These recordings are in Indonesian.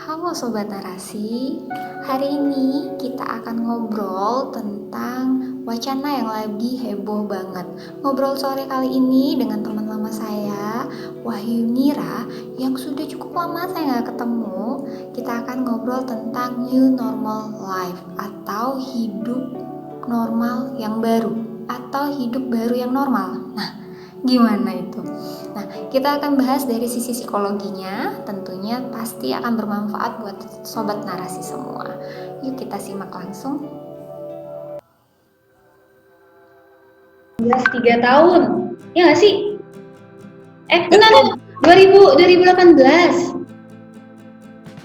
Halo Sobat Narasi, hari ini kita akan ngobrol tentang wacana yang lagi heboh banget. Ngobrol sore kali ini dengan teman lama saya, Wahyu Nira, yang sudah cukup lama saya nggak ketemu. Kita akan ngobrol tentang new normal life atau hidup normal yang baru atau hidup baru yang normal. Nah, gimana itu? Nah, kita akan bahas dari sisi psikologinya, tentunya pasti akan bermanfaat buat sobat narasi semua. Yuk kita simak langsung. 3 tahun, ya nggak sih? Enggak, 2018.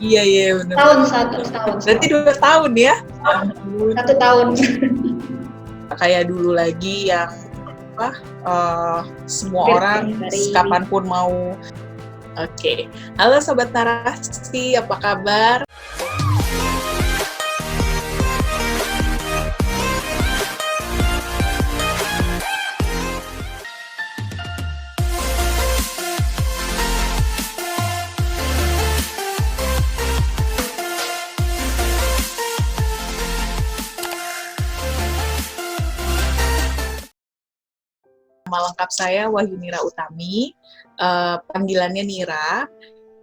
Iya benar. Setahun. Berarti 2 tahun ya? 1 tahun. Kayak dulu lagi yang semua orang kapanpun mau. Oke. Halo Sobat Narasi, apa kabar? Nama lengkap saya Wahyu Nira Utami, panggilannya Nira.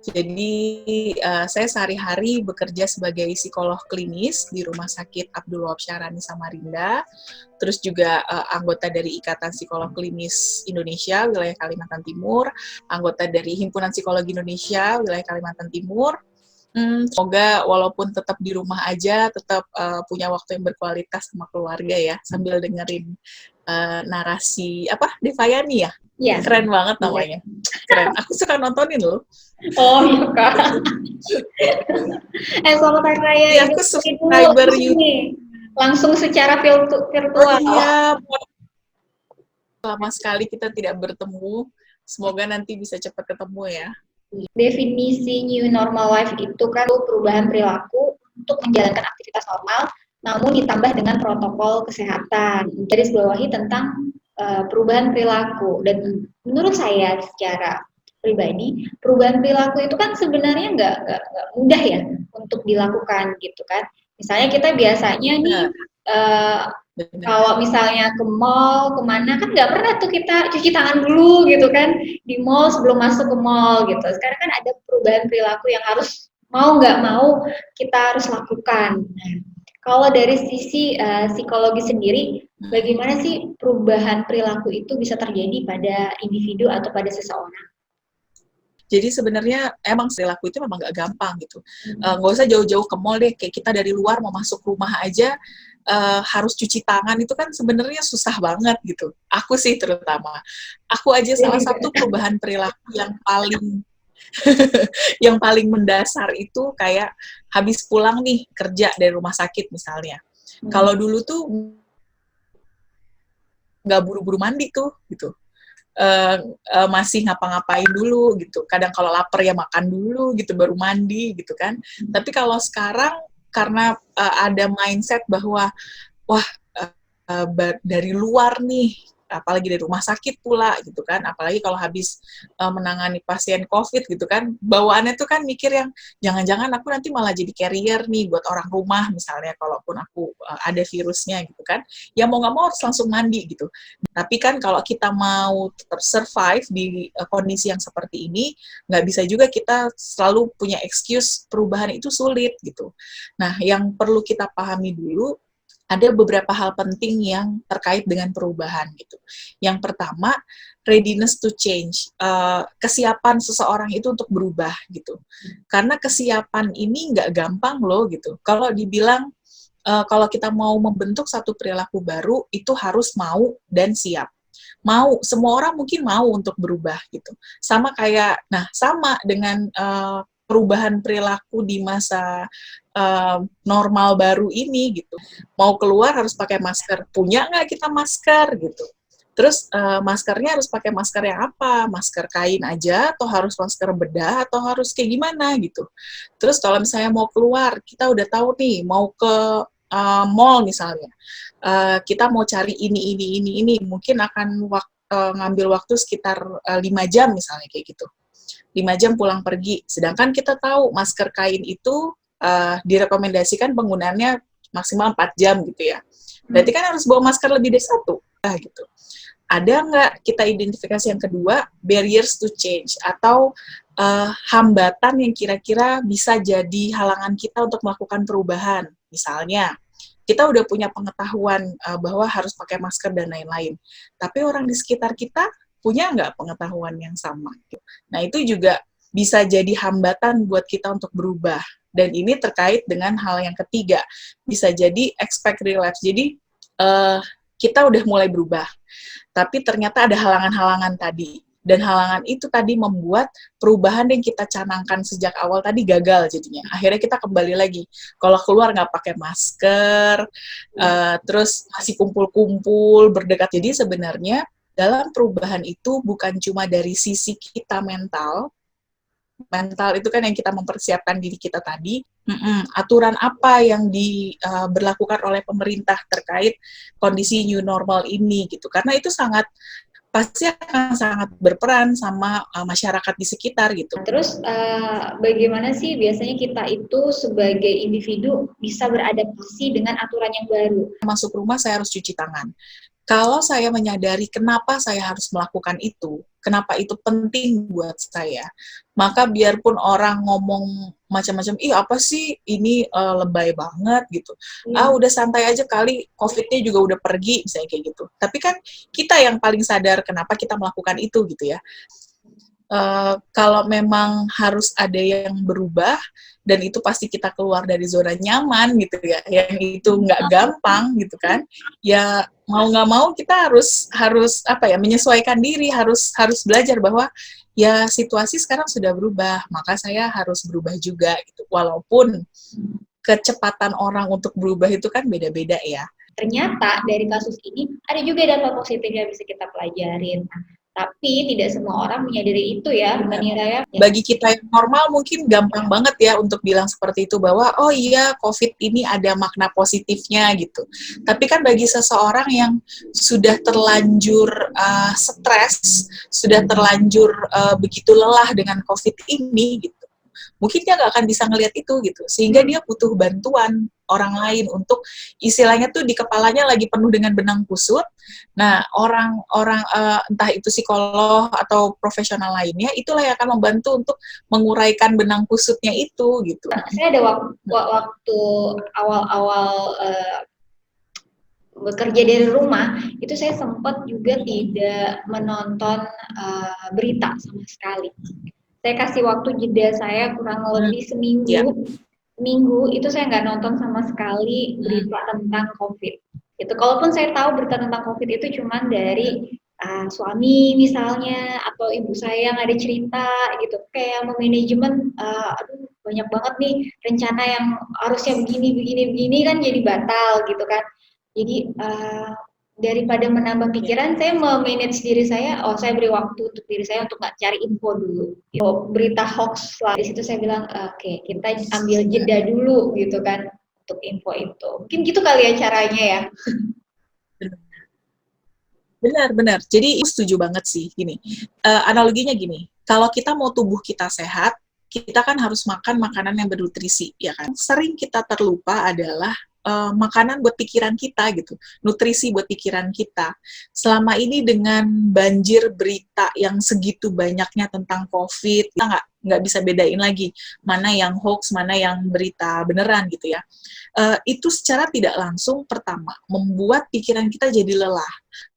Jadi saya sehari-hari bekerja sebagai psikolog klinis di Rumah Sakit Abdul Wahab Syahrani Samarinda, terus juga anggota dari Ikatan Psikolog Klinis Indonesia wilayah Kalimantan Timur, anggota dari Himpunan Psikologi Indonesia wilayah Kalimantan Timur. Semoga walaupun tetap di rumah aja, tetap punya waktu yang berkualitas sama keluarga ya, sambil dengerin narasi Devayani ya? Iya. Keren banget namanya. Keren. Aku suka nontonin loh. Oh iya Kak. Selamat Hari Raya. Iya, aku subscriber YouTube. Langsung secara virtual. Oh iya. Lama sekali kita tidak bertemu. Semoga nanti bisa cepat ketemu ya. Definisi new normal life itu kan perubahan perilaku untuk menjalankan aktivitas normal, namun ditambah dengan protokol kesehatan. Garis bawahi tentang perubahan perilaku. Dan menurut saya secara pribadi, perubahan perilaku itu kan sebenarnya nggak mudah ya untuk dilakukan gitu kan. Misalnya kita biasanya nih kalau misalnya ke mall, kemana, kan nggak pernah tuh kita cuci tangan dulu gitu kan, di mall sebelum masuk ke mall gitu. Sekarang kan ada perubahan perilaku yang harus mau nggak mau kita harus lakukan. Nah, kalau dari sisi psikologi sendiri, bagaimana sih perubahan perilaku itu bisa terjadi pada individu atau pada seseorang? Jadi sebenarnya emang perilaku itu memang nggak gampang gitu. Nggak usah jauh-jauh ke mall deh, kayak kita dari luar mau masuk rumah aja harus cuci tangan, itu kan sebenarnya susah banget gitu. Aku sih terutama. Aku aja salah satu perubahan perilaku yang paling yang paling mendasar itu kayak habis pulang nih kerja dari rumah sakit misalnya. Kalau dulu tuh nggak buru-buru mandi tuh gitu. Masih ngapa-ngapain dulu gitu. Kadang kalau lapar ya makan dulu gitu, baru mandi gitu kan. Tapi kalau sekarang karena ada mindset bahwa wah dari luar nih, apalagi dari rumah sakit pula gitu kan, apalagi kalau habis menangani pasien COVID gitu kan, bawaannya tuh kan mikir yang jangan-jangan aku nanti malah jadi carrier nih buat orang rumah misalnya, kalaupun aku ada virusnya gitu kan, ya mau nggak mau harus langsung mandi gitu. Tapi kan kalau kita mau tetap survive di kondisi yang seperti ini, nggak bisa juga kita selalu punya excuse perubahan itu sulit gitu. Nah, yang perlu kita pahami dulu, ada beberapa hal penting yang terkait dengan perubahan gitu. Yang pertama, readiness to change, kesiapan seseorang itu untuk berubah gitu. Karena kesiapan ini nggak gampang loh gitu. Kalau dibilang kalau kita mau membentuk satu perilaku baru, itu harus mau dan siap. Mau, semua orang mungkin mau untuk berubah gitu. Sama dengan perubahan perilaku di masa normal baru ini gitu. Mau keluar harus pakai masker. Punya nggak kita masker gitu? Terus maskernya harus pakai masker yang apa? Masker kain aja atau harus masker bedah atau harus kayak gimana gitu. Terus kalau misalnya mau keluar, kita udah tahu nih mau ke mall misalnya. Kita mau cari ini, mungkin akan ngambil waktu sekitar 5 jam misalnya kayak gitu. 5 jam pulang pergi. Sedangkan kita tahu masker kain itu direkomendasikan penggunaannya maksimal 4 jam gitu ya. Berarti kan harus bawa masker lebih dari satu. Gitu. Ada nggak kita identifikasi yang kedua, barriers to change, atau hambatan yang kira-kira bisa jadi halangan kita untuk melakukan perubahan. Misalnya, kita udah punya pengetahuan bahwa harus pakai masker dan lain-lain. Tapi orang di sekitar kita punya nggak pengetahuan yang sama? Nah, itu juga bisa jadi hambatan buat kita untuk berubah. Dan ini terkait dengan hal yang ketiga. Bisa jadi expect relapse. Jadi, kita udah mulai berubah. Tapi ternyata ada halangan-halangan tadi. Dan halangan itu tadi membuat perubahan yang kita canangkan sejak awal tadi gagal jadinya. Akhirnya kita kembali lagi. Kalau keluar nggak pakai masker, terus masih kumpul-kumpul, berdekat. Jadi sebenarnya dalam perubahan itu bukan cuma dari sisi kita mental itu kan yang kita mempersiapkan diri kita tadi, aturan apa yang diberlakukan oleh pemerintah terkait kondisi new normal ini gitu. Karena itu pasti akan sangat berperan sama masyarakat di sekitar gitu. Terus bagaimana sih biasanya kita itu sebagai individu bisa beradaptasi dengan aturan yang baru? Masuk rumah saya harus cuci tangan. Kalau saya menyadari kenapa saya harus melakukan itu, kenapa itu penting buat saya, maka biarpun orang ngomong macam-macam, ih apa sih ini lebay banget gitu, udah santai aja kali, COVID-nya juga udah pergi, misalnya kayak gitu. Tapi kan kita yang paling sadar kenapa kita melakukan itu gitu ya. Kalau memang harus ada yang berubah, dan itu pasti kita keluar dari zona nyaman gitu ya, yang itu nggak gampang gitu kan, ya mau nggak mau kita harus menyesuaikan diri, harus belajar bahwa ya situasi sekarang sudah berubah, maka saya harus berubah juga gitu, walaupun kecepatan orang untuk berubah itu kan beda-beda ya. Ternyata dari kasus ini ada juga dampak positif yang bisa kita pelajarin. Tapi tidak semua orang menyadari itu ya, Mbak Nira ya. Bagi kita yang normal mungkin gampang banget ya untuk bilang seperti itu, bahwa oh iya COVID ini ada makna positifnya gitu. Tapi kan bagi seseorang yang sudah terlanjur stres, sudah terlanjur begitu lelah dengan COVID ini gitu, mungkin dia nggak akan bisa ngelihat itu gitu, sehingga dia butuh bantuan orang lain untuk, istilahnya tuh di kepalanya lagi penuh dengan benang kusut. Nah, orang-orang entah itu psikolog atau profesional lainnya, itulah yang akan membantu untuk menguraikan benang kusutnya itu gitu. Saya ada waktu awal-awal bekerja dari rumah, itu saya sempat juga tidak menonton berita sama sekali. Saya kasih waktu jeda saya kurang lebih seminggu itu saya nggak nonton sama sekali berita tentang COVID. Itu kalaupun saya tahu berita tentang COVID itu cuma dari suami misalnya atau ibu saya yang ada cerita gitu, kayak memanajemen, aduh banyak banget nih rencana yang harusnya begini kan jadi batal gitu kan. Jadi daripada menambah pikiran, saya memanage diri saya, saya beri waktu untuk diri saya untuk nggak cari info dulu. Berita hoax lah, di situ saya bilang, oke, kita ambil jeda dulu gitu kan, untuk info itu. Mungkin gitu kali ya caranya ya. Benar. Jadi setuju banget sih gini. Analoginya gini, kalau kita mau tubuh kita sehat, kita kan harus makan makanan yang bernutrisi, ya kan? Sering kita terlupa adalah makanan buat pikiran kita gitu, nutrisi buat pikiran kita. Selama ini dengan banjir berita yang segitu banyaknya tentang COVID, kita nggak bisa bedain lagi mana yang hoax, mana yang berita beneran gitu ya. Itu secara tidak langsung pertama membuat pikiran kita jadi lelah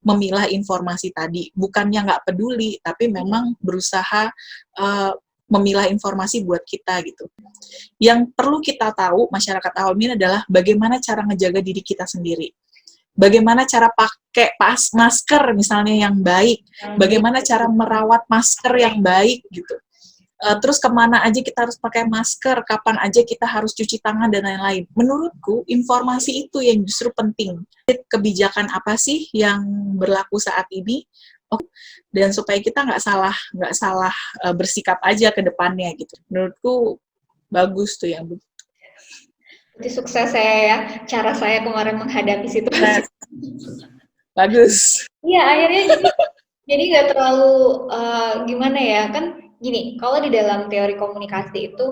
memilah informasi tadi. Bukannya nggak peduli, tapi memang berusaha memilah informasi buat kita gitu. Yang perlu kita tahu masyarakat awam ini adalah bagaimana cara ngejaga diri kita sendiri. Bagaimana cara pakai masker misalnya yang baik. Bagaimana cara merawat masker yang baik gitu. Terus kemana aja kita harus pakai masker, kapan aja kita harus cuci tangan dan lain-lain. Menurutku informasi itu yang justru penting. Kebijakan apa sih yang berlaku saat ini? Dan supaya kita nggak salah bersikap aja ke depannya gitu. Menurutku bagus tuh yang begitu. Berarti sukses saya ya, cara saya kemarin menghadapi situasi. Bagus. Iya, akhirnya jadi nggak terlalu gimana ya, kan gini, kalau di dalam teori komunikasi itu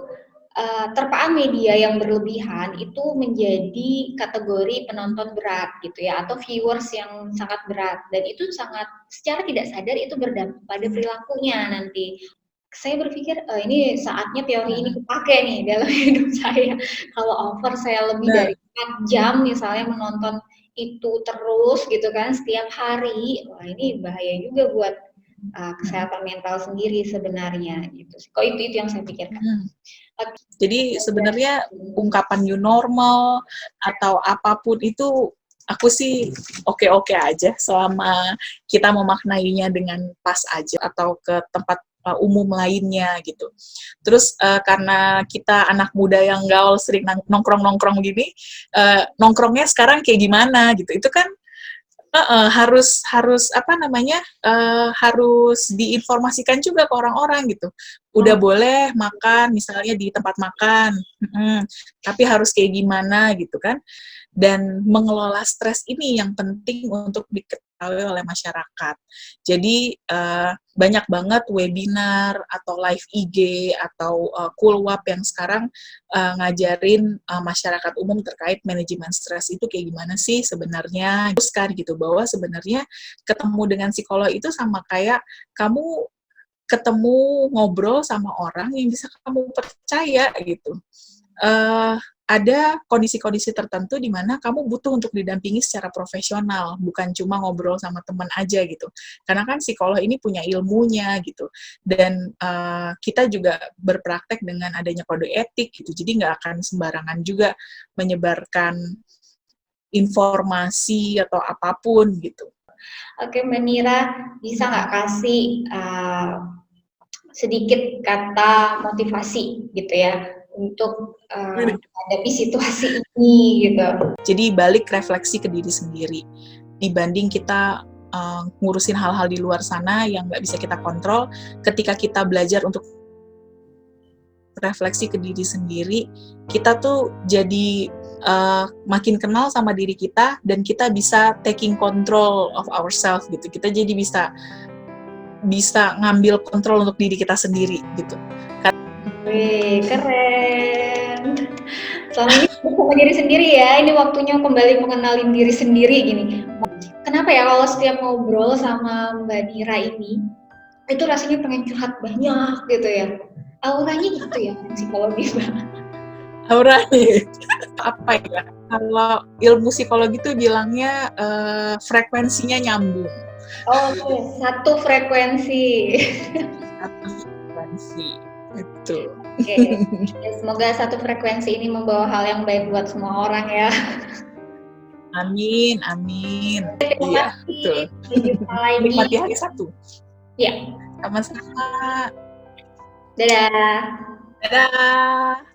terpaan media yang berlebihan itu menjadi kategori penonton berat gitu ya, atau viewers yang sangat berat, dan itu sangat secara tidak sadar itu berdampak pada perilakunya nanti. Saya berpikir ini saatnya teori ini kepake nih dalam hidup saya. Kalau over saya lebih dari 4 jam misalnya menonton itu terus gitu kan setiap hari, wah ini bahaya juga buat kesehatan mental sendiri sebenarnya gitu. Kok itu yang saya pikirkan. Jadi sebenarnya ungkapan new normal atau apapun itu aku sih oke-oke aja selama kita memaknainya dengan pas aja atau ke tempat umum lainnya gitu. Terus karena kita anak muda yang gaul sering nongkrong-nongkrong gini, nongkrongnya sekarang kayak gimana gitu. Itu kan harus apa namanya harus diinformasikan juga ke orang-orang gitu. Udah boleh makan misalnya di tempat makan, tapi harus kayak gimana gitu kan. Dan mengelola stres ini yang penting untuk diketahui oleh masyarakat. Jadi banyak banget webinar atau live IG atau Coolwap yang sekarang ngajarin masyarakat umum terkait manajemen stres itu kayak gimana sih sebenarnya. Terus kan gitu bahwa sebenarnya ketemu dengan psikolog itu sama kayak kamu ketemu ngobrol sama orang yang bisa kamu percaya gitu. Ada kondisi-kondisi tertentu di mana kamu butuh untuk didampingi secara profesional, bukan cuma ngobrol sama teman aja gitu. Karena kan psikolog ini punya ilmunya gitu, dan kita juga berpraktek dengan adanya kode etik gitu, jadi nggak akan sembarangan juga menyebarkan informasi atau apapun gitu. Oke, Mbak Nira, bisa nggak kasih sedikit kata motivasi gitu ya untuk menghadapi situasi ini gitu. Jadi balik refleksi ke diri sendiri dibanding kita ngurusin hal-hal di luar sana yang nggak bisa kita kontrol. Ketika kita belajar untuk refleksi ke diri sendiri, kita tuh jadi makin kenal sama diri kita dan kita bisa taking control of ourselves gitu. Kita jadi bisa ngambil kontrol untuk diri kita sendiri gitu. Wih, keren. Selama ini sama diri sendiri ya, ini waktunya kembali mengenalin diri sendiri gini. Kenapa ya kalau setiap ngobrol sama Mbak Nira ini, itu rasanya pengen curhat banyak gitu ya. Auranya gitu ya, psikologi banget. Auranya, apa ya, kalau ilmu psikologi itu bilangnya frekuensinya nyambung. Oke, satu frekuensi. Satu frekuensi, betul. Oke, ya, semoga satu frekuensi ini membawa hal yang baik buat semua orang ya. Amin, amin. Iya, betul. Nikmati hari Sabtu. Iya. Sama-sama. Dadah. Dadah.